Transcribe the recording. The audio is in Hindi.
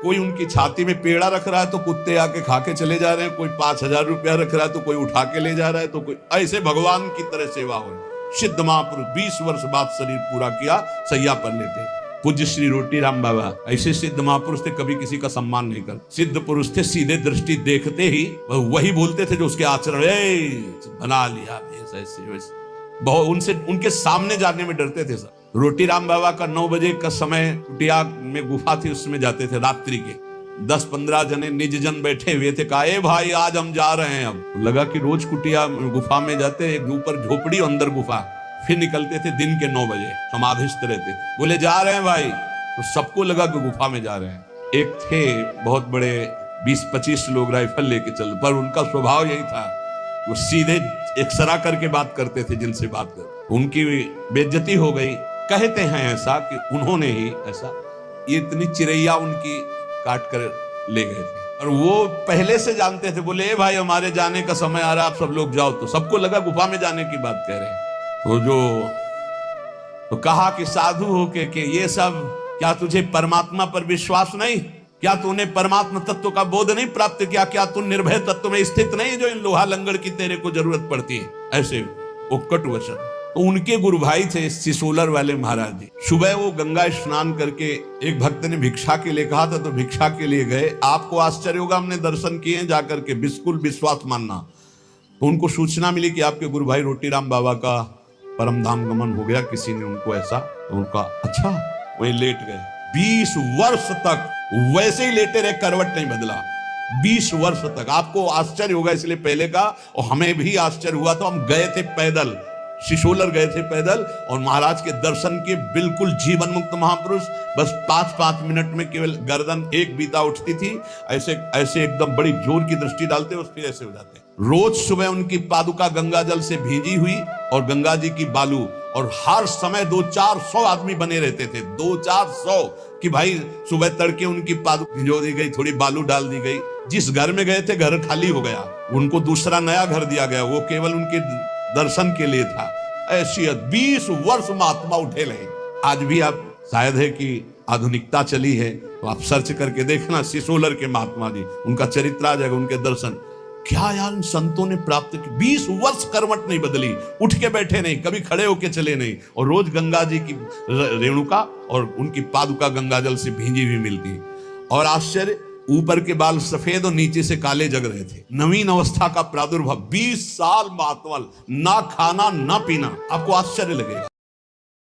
कोई उनकी छाती में पेड़ा रख रहा है तो कुत्ते आके खा के चले जा रहे हैं, कोई 5,000 रुपया रख रहा है तो कोई उठा के ले जा रहा है, तो कोई ऐसे भगवान की तरह सेवा हो। सिद्ध महापुरुष 20 वर्ष बाद शरीर पूरा किया, सैया पर लेटे। पूज्य श्री रोटीराम बाबा ऐसे सिद्ध महापुरुष थे, कभी किसी का सम्मान नहीं कर। सिद्ध पुरुष थे, सीधे दृष्टि देखते ही वही बोलते थे जो उसके आचरण बना लिया ऐसे वैसे। बहुत उनसे उनके सामने जाने में डरते थे सब। रोटीराम बाबा का 9 बजे का समय कुटिया में गुफा थी, उसमें जाते थे रात्रि के। 10-15 जने निज जन बैठे हुए थे। कहा भाई आज हम जा रहे हैं। अब लगा कि रोज कुटिया गुफा में जाते, एक ऊपर झोपड़ी अंदर गुफा, फिर निकलते थे दिन के 9 बजे समाधिस्थ रहते थे। बोले जा रहे हैं भाई, तो सबको लगा कि गुफा में जा रहे हैं। एक थे बहुत बड़े 20-25 लोग राइफल लेके चल, पर उनका स्वभाव यही था, वो सीधे एक्सरा करके बात करते थे जिनसे बात कर। उनकी बेइज्जती हो गई। कहते हैं ऐसा कि उन्होंने ही ऐसा, ये इतनी चिरैया उनकी काट कर ले गए थे और वो पहले से जानते थे। बोले भाई हमारे जाने का समय आ रहा, आप सब लोग जाओ। तो सबको लगा गुफा में जाने की बात कह रहे हैं। तो कहा कि साधु हो के ये सब, क्या तुझे परमात्मा पर विश्वास नहीं? क्या तूने परमात्मा तत्व का बोध नहीं प्राप्त किया? क्या तू निर्भय तत्व में स्थित नहीं जो इन लोहा लंगड़ की तेरे को जरूरत पड़ती है? ऐसे वो कटु वचन। तो उनके गुरु भाई थे सिसोलर वाले महाराज जी। सुबह वो गंगा स्नान करके, एक भक्त ने भिक्षा के लिए कहा था तो भिक्षा के लिए गए। आपको आश्चर्य होगा, हमने दर्शन किए जाकर के, बिल्कुल विश्वास मानना। तो उनको सूचना मिली कि आपके गुरु भाई रोटीराम बाबा का परम धाम गमन हो गया, किसी ने उनको ऐसा। तो उनका अच्छा, वही लेट गए। 20 वर्ष तक वैसे ही लेटे रहे, करवट नहीं बदला। 20 वर्ष तक। आपको आश्चर्य होगा इसलिए पहले का, और हमें भी आश्चर्य हुआ। तो हम गए थे पैदल, सिसोलर गए थे पैदल, और महाराज के दर्शन के। बिल्कुल जीवन मुक्त महापुरुष। बस 5-5 मिनट में केवल गर्दन एक बीता उठती थी, ऐसे ऐसे एकदम बड़ी जोर की दृष्टि डालते, उस फिर ऐसे हो जाते। रोज सुबह उनकी पादुका गंगा जल से भींजी हुई और गंगा जी की बालू, और हर समय 200-400 आदमी बने रहते थे। 200-400 कि भाई सुबह तड़के उनकी पादुका भिजो दी गई, थोड़ी बालू डाल दी गई। जिस घर में गए थे घर खाली हो गया, उनको दूसरा नया घर दिया गया, वो केवल उनके दर्शन के लिए था। ऐसी 20 वर्ष महात्मा उठे रहे। आज भी आप, शायद है कि आधुनिकता चली है तो आप सर्च करके देखना, सिसोलर के महात्मा जी, उनका चरित्र आ जाएगा, उनके दर्शन। क्या यार संतों ने प्राप्त की। 20 वर्ष करवट नहीं बदली, उठ के बैठे नहीं, कभी खड़े होके चले नहीं, और रोज गंगा जी की रेणुका और उनकी पादुका गंगा जल से भींजी हुई मिलती। और आश्चर्य, ऊपर के बाल सफेद और नीचे से काले जग रहे थे। नवीन अवस्था का प्रादुर्भाव। 20 साल महात्मा, ना खाना ना पीना। आपको आश्चर्य लगेगा।